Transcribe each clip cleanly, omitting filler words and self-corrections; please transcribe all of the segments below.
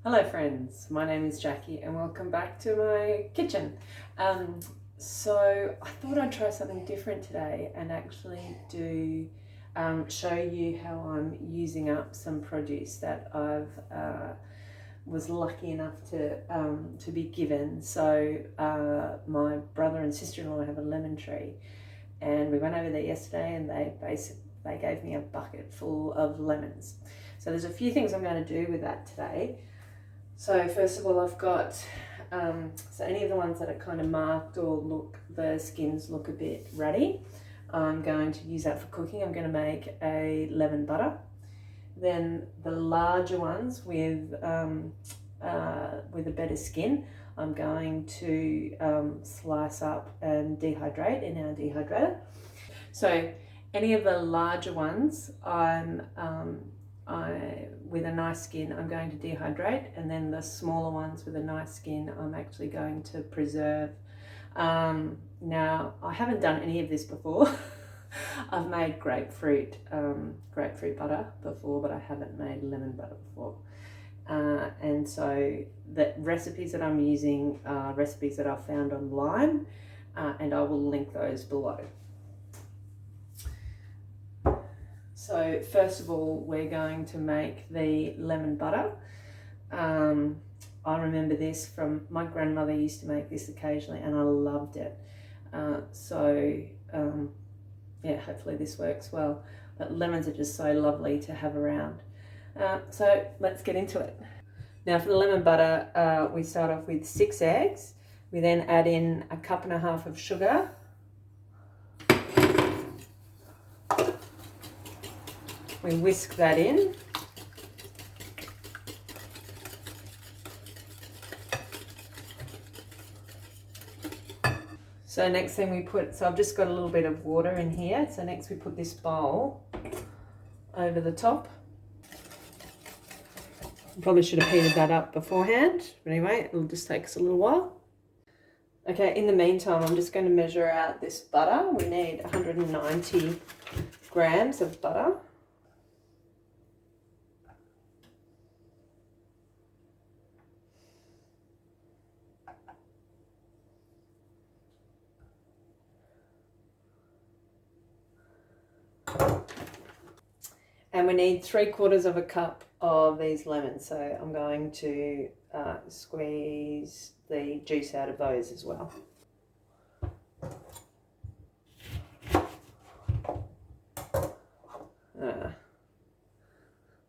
Hello friends, my name is Jackie and welcome back to my kitchen. So I thought I'd try something different today and actually show you how I'm using up some produce that I've was lucky enough to be given. So my brother and sister-in-law have a lemon tree, and we went over there yesterday and they gave me a bucket full of lemons. So there's a few things I'm going to do with that today. So first of all, I've got, so any of the ones that are kind of marked or the skins look a bit ruddy, I'm going to use that for cooking. I'm going to make a lemon butter. Then the larger ones with a better skin, I'm going to slice up and dehydrate in our dehydrator. So any of the larger ones, with a nice skin, I'm going to dehydrate, and then the smaller ones with a nice skin, I'm actually going to preserve. Now, I haven't done any of this before. I've made grapefruit butter before, but I haven't made lemon butter before. And so the recipes that I'm using are recipes that I've found online, and I will link those below. So first of all, we're going to make the lemon butter. I remember this from my grandmother used to make this occasionally and I loved it. Yeah, hopefully this works well. But lemons are just so lovely to have around. So let's get into it. Now for the lemon butter, we start off with 6 eggs. We then add in 1.5 cups of sugar. We whisk that in. So next thing we put, so I've just got a little bit of water in here. So next we put this bowl over the top. Probably should have heated that up beforehand. But anyway, it'll just take us a little while. Okay, in the meantime, I'm just going to measure out this butter. We need 190 grams of butter. And we need 3/4 cup of these lemons. So I'm going to squeeze the juice out of those as well.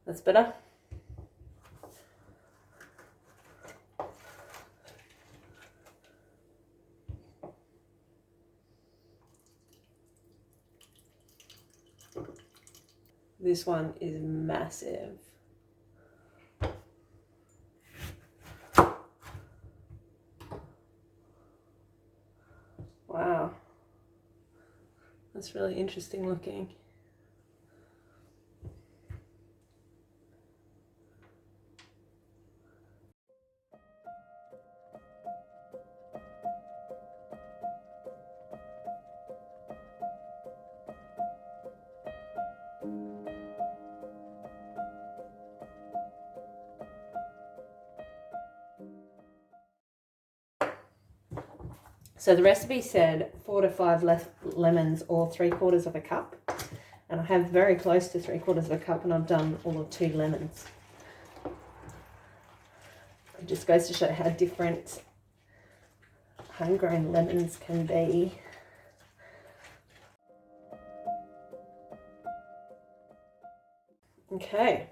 That's better. This one is massive. Wow. That's really interesting looking. So the recipe said 4 to 5 lemons or 3/4 cup. And I have very close to 3/4 cup and I've done all of 2 lemons. It just goes to show how different homegrown lemons can be. Okay,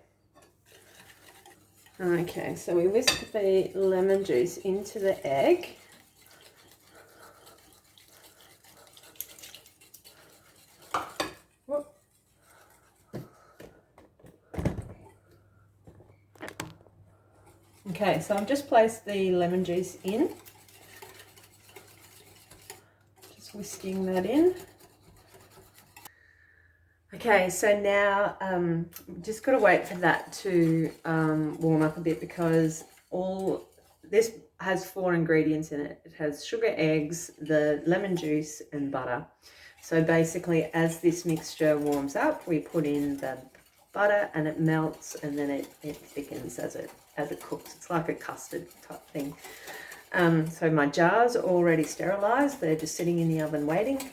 so we whisk the lemon juice into the egg. Okay, so I've just placed the lemon juice in. Just whisking that in. Okay, so now just got to wait for that to warm up a bit because this has 4 ingredients in it. It has sugar, eggs, the lemon juice and butter. So basically as this mixture warms up, we put in the butter and it melts and then it thickens as as it cooks. It's like a custard type thing. So my jars are already sterilised. They're just sitting in the oven waiting.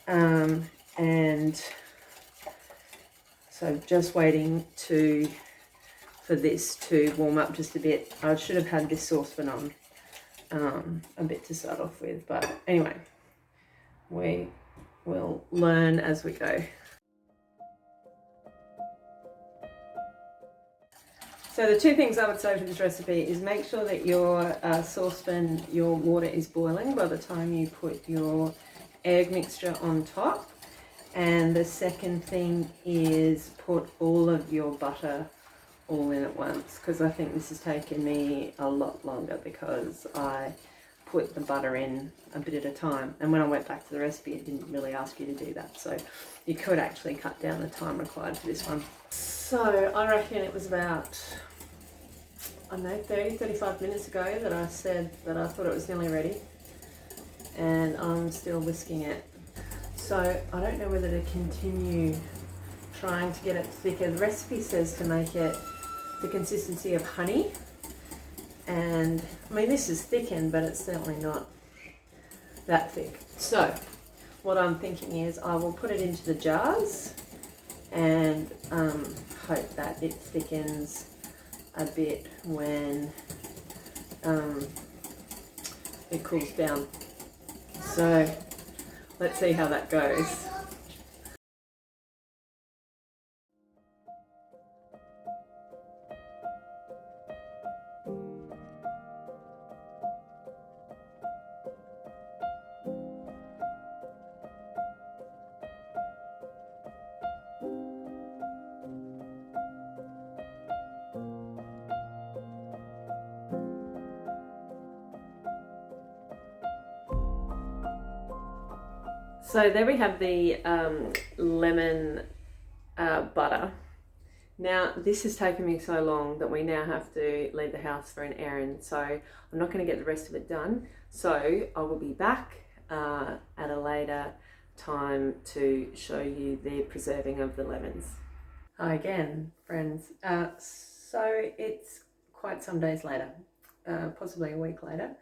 And so just waiting for this to warm up just a bit. I should have had this saucepan on a bit to start off with, but anyway, we will learn as we go. So the two things I would say for this recipe is make sure that your saucepan, your water is boiling by the time you put your egg mixture on top. And the second thing is put all of your butter all in at once, because I think this has taken me a lot longer because I put the butter in a bit at a time. And when I went back to the recipe, it didn't really ask you to do that. So you could actually cut down the time required for this one. So I reckon it was about, I don't know, 35 minutes ago that I said that I thought it was nearly ready. And I'm still whisking it. So I don't know whether to continue trying to get it thicker. The recipe says to make it the consistency of honey. And I mean, this is thickened, but it's certainly not that thick. So what I'm thinking is I will put it into the jars and hope that it thickens a bit when it cools down. So let's see how that goes. So there we have the lemon butter. Now this has taken me so long that we now have to leave the house for an errand, so I'm not going to get the rest of it done. So I will be back at a later time to show you the preserving of the lemons. Hi again, friends. So it's quite some days later, possibly a week later.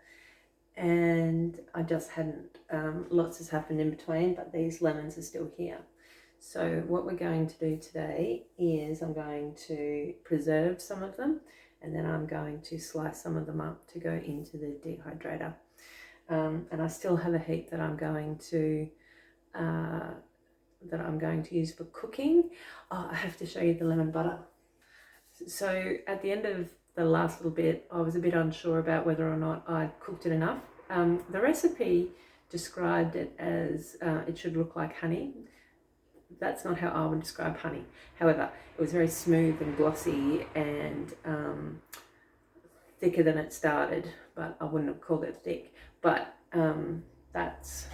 And I just hadn't, lots has happened in between, but these lemons are still here. So what we're going to do today is I'm going to preserve some of them, and then I'm going to slice some of them up to go into the dehydrator. And I still have a heap that I'm going to use for cooking. Oh, I have to show you the lemon butter. So at the end of the last little bit, I was a bit unsure about whether or not I'd cooked it enough. The recipe described it as it should look like honey. That's not how I would describe honey. However, it was very smooth and glossy and thicker than it started, but I wouldn't have called it thick. But that's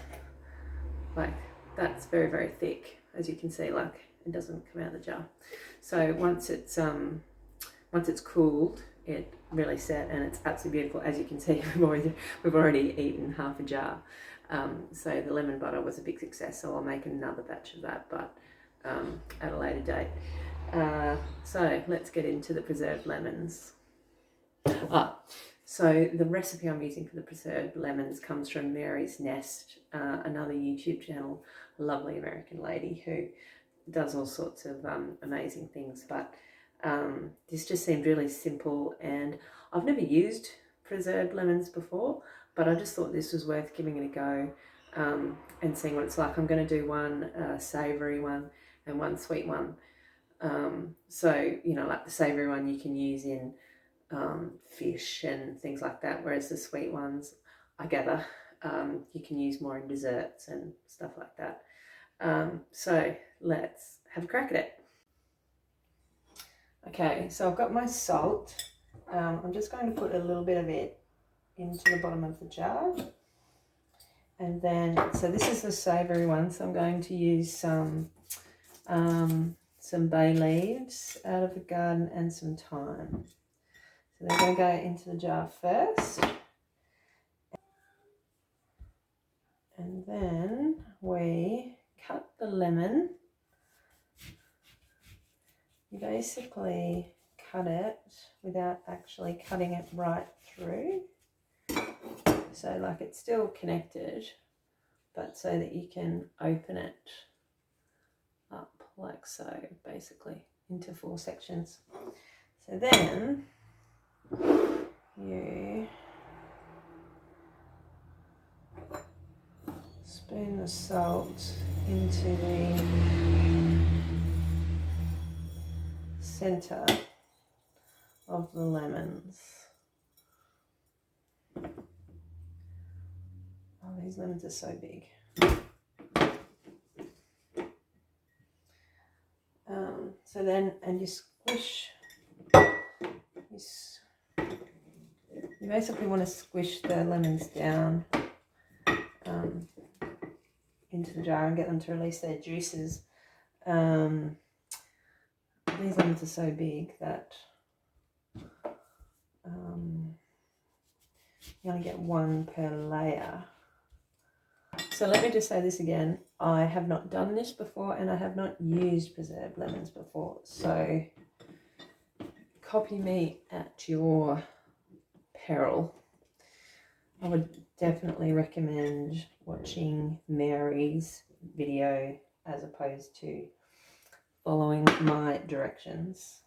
very, very thick, as you can see. Like, it doesn't come out of the jar. So once it's cooled, it really set, and it's absolutely beautiful. As you can see, we've already eaten half a jar. So the lemon butter was a big success, so I'll make another batch of that, but at a later date. So let's get into the preserved lemons. So the recipe I'm using for the preserved lemons comes from Mary's Nest, another YouTube channel, a lovely American lady who does all sorts of amazing things, but this just seemed really simple, and I've never used preserved lemons before, but I just thought this was worth giving it a go and seeing what it's like. I'm going to do one savoury one and one sweet one. So, you know, like the savoury one you can use in fish and things like that, whereas the sweet ones, I gather, you can use more in desserts and stuff like that. So let's have a crack at it. Okay, so I've got my salt. I'm just going to put a little bit of it into the bottom of the jar. And then, so this is the savoury one, so I'm going to use some bay leaves out of the garden and some thyme. So they're going to go into the jar first. And then we cut the lemon. You basically cut it without actually cutting it right through. So like it's still connected, but so that you can open it up like so, basically into 4 sections. So then you spoon the salt into the center of the lemons. Oh, these lemons are so big. So then, and you squish, you basically want to squish the lemons down into the jar and get them to release their juices. These lemons are so big that you only get 1 per layer. So let me just say this again. I have not done this before and I have not used preserved lemons before. So copy me at your peril. I would definitely recommend watching Mary's video as opposed to following my directions.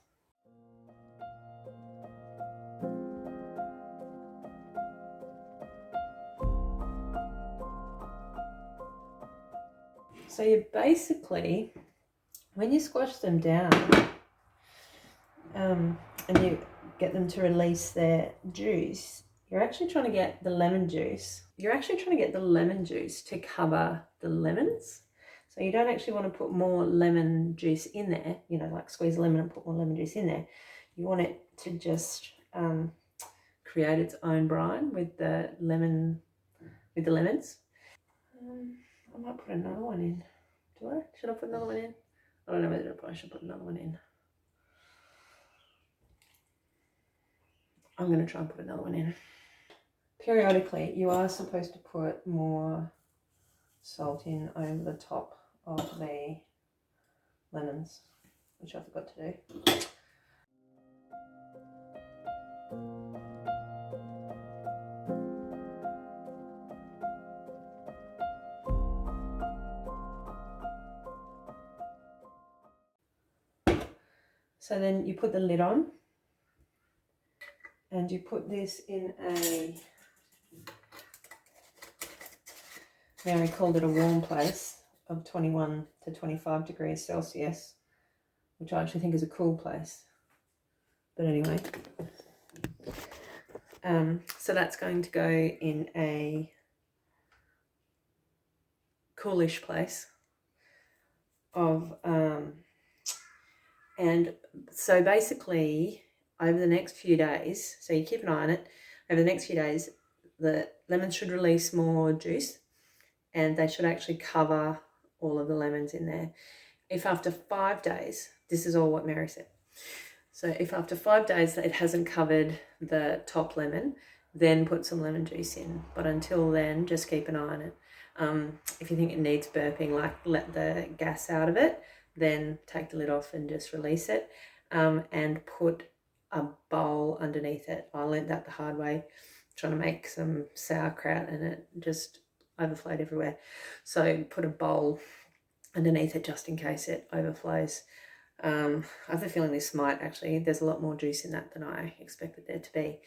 So you basically, when you squash them down and you get them to release their juice, you're actually trying to get the lemon juice. You're actually trying to get the lemon juice to cover the lemons. So you don't actually want to put more lemon juice in there, you know, like squeeze a lemon and put more lemon juice in there. You want it to just create its own brine with the lemons. I might put another one in. Do I? Should I put another one in? I don't know whether I probably should put another one in. I'm going to try and put another one in. Periodically, you are supposed to put more salt in over the top of the lemons, which I forgot to do. So then you put the lid on and you put this in a, Mary called it a warm place of 21 to 25 degrees Celsius, which I actually think is a cool place. But anyway, so that's going to go in a coolish place of, and so basically over the next few days, so you keep an eye on it, over the next few days, the lemons should release more juice and they should actually cover all of the lemons in there. If after 5 days, this is all what Mary said. So if after 5 days it hasn't covered the top lemon, then put some lemon juice in. But until then, just keep an eye on it. If you think it needs burping, like let the gas out of it, then take the lid off and just release it, and put a bowl underneath it. I learned that the hard way, trying to make some sauerkraut and it just overflowed everywhere. So put a bowl underneath it just in case it overflows. I have a feeling this might actually, there's a lot more juice in that than I expected there to be.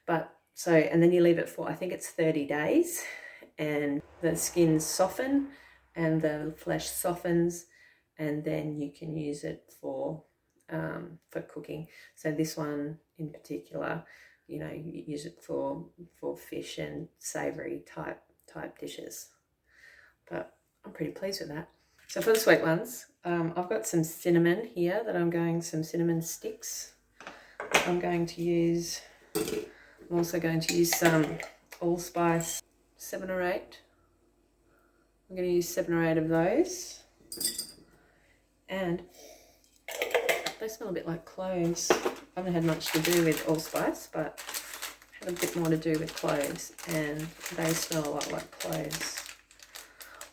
But so, and then you leave it for, I think it's 30 days, and the skins soften and the flesh softens, and then you can use it for cooking. So this one in particular, you know, you use it for fish and savoury type dishes. But I'm pretty pleased with that. So for the sweet ones, I've got some cinnamon here that some cinnamon sticks. I'm also going to use some allspice, 7 or 8. I'm going to use 7 or 8 of those. And they smell a bit like cloves. I haven't had much to do with allspice, but had a bit more to do with cloves, and they smell a lot like cloves.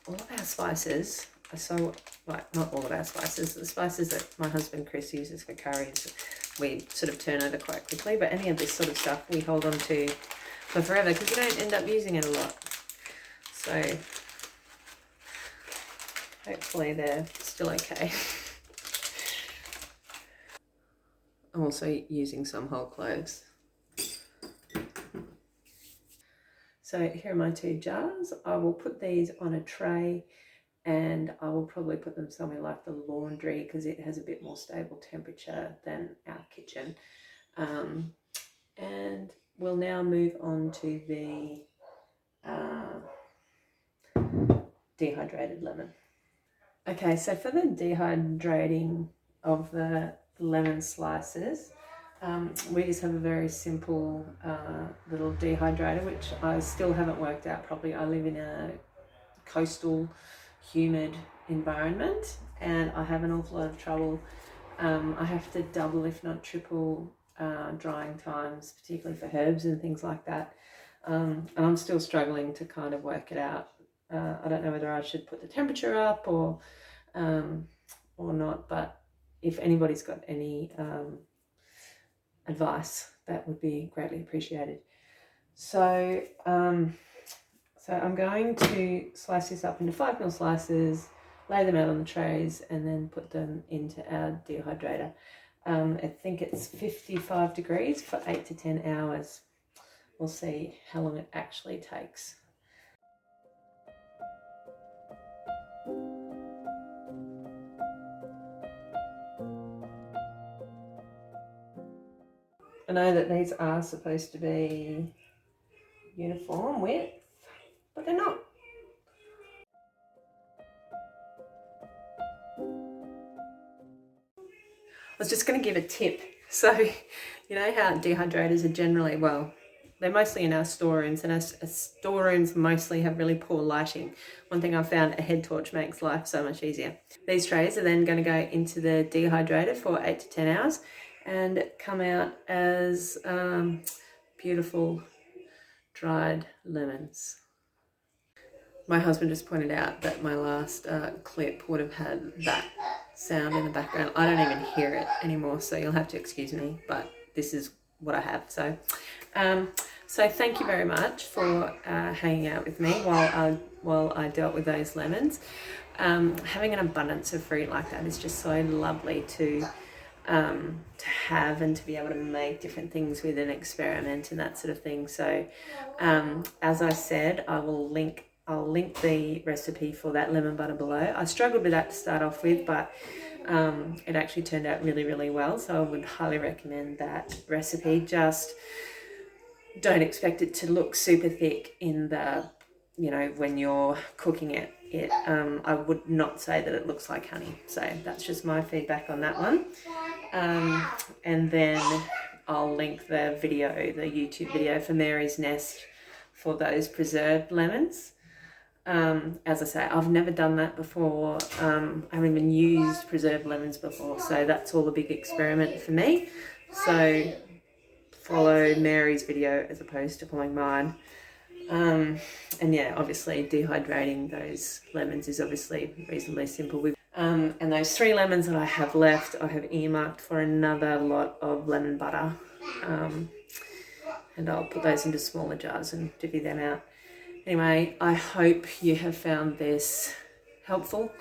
All of our spices are so, like, not all of our spices, the spices that my husband Chris uses for curries, we sort of turn over quite quickly, but any of this sort of stuff we hold on to for forever because you don't end up using it a lot. So hopefully they're still okay. I'm also using some whole cloves. So here are my 2 jars. I will put these on a tray and I will probably put them somewhere like the laundry because it has a bit more stable temperature than our kitchen. And we'll now move on to the dehydrated lemon. Okay, so for the dehydrating of the lemon slices, we just have a very simple little dehydrator, which I still haven't worked out properly. I live in a coastal, humid environment and I have an awful lot of trouble. I have to double, if not triple, drying times, particularly for herbs and things like that. And I'm still struggling to kind of work it out. I don't know whether I should put the temperature up or not, but if anybody's got any advice, that would be greatly appreciated. So I'm going to slice this up into 5mm slices, lay them out on the trays, and then put them into our dehydrator. I think it's 55 degrees for 8 to 10 hours. We'll see how long it actually takes. I know that these are supposed to be uniform width, but they're not. I was just going to give a tip. So, you know how dehydrators are generally, well, they're mostly in our storerooms, and our storerooms mostly have really poor lighting. One thing I've found, a head torch makes life so much easier. These trays are then going to go into the dehydrator for 8 to 10 hours and come out as beautiful dried lemons. My husband just pointed out that my last clip would have had that sound in the background. I don't even hear it anymore, so you'll have to excuse me, but this is what I have. So thank you very much for hanging out with me while I dealt with those lemons. Having an abundance of fruit like that is just so lovely to have and to be able to make different things with and experiment and that sort of thing. So as I said, I'll link the recipe for that lemon butter below. I struggled with that to start off with, but it actually turned out really, really well. So I would highly recommend that recipe. Just don't expect it to look super thick in the, when you're cooking it. I would not say that it looks like honey. So that's just my feedback on that one. And then I'll link the YouTube video for Mary's Nest for those preserved lemons. As I say, I've never done that before. I haven't even used preserved lemons before, so that's all a big experiment for me. So follow Mary's video as opposed to following mine. And yeah, obviously dehydrating those lemons is obviously reasonably simple. And those 3 lemons that I have left, I have earmarked for another lot of lemon butter. And I'll put those into smaller jars and divvy them out. Anyway, I hope you have found this helpful.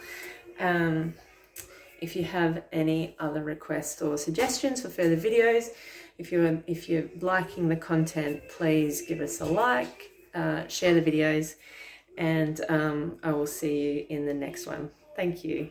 If you have any other requests or suggestions for further videos, if you're liking the content, please give us a like, share the videos, and I will see you in the next one. Thank you.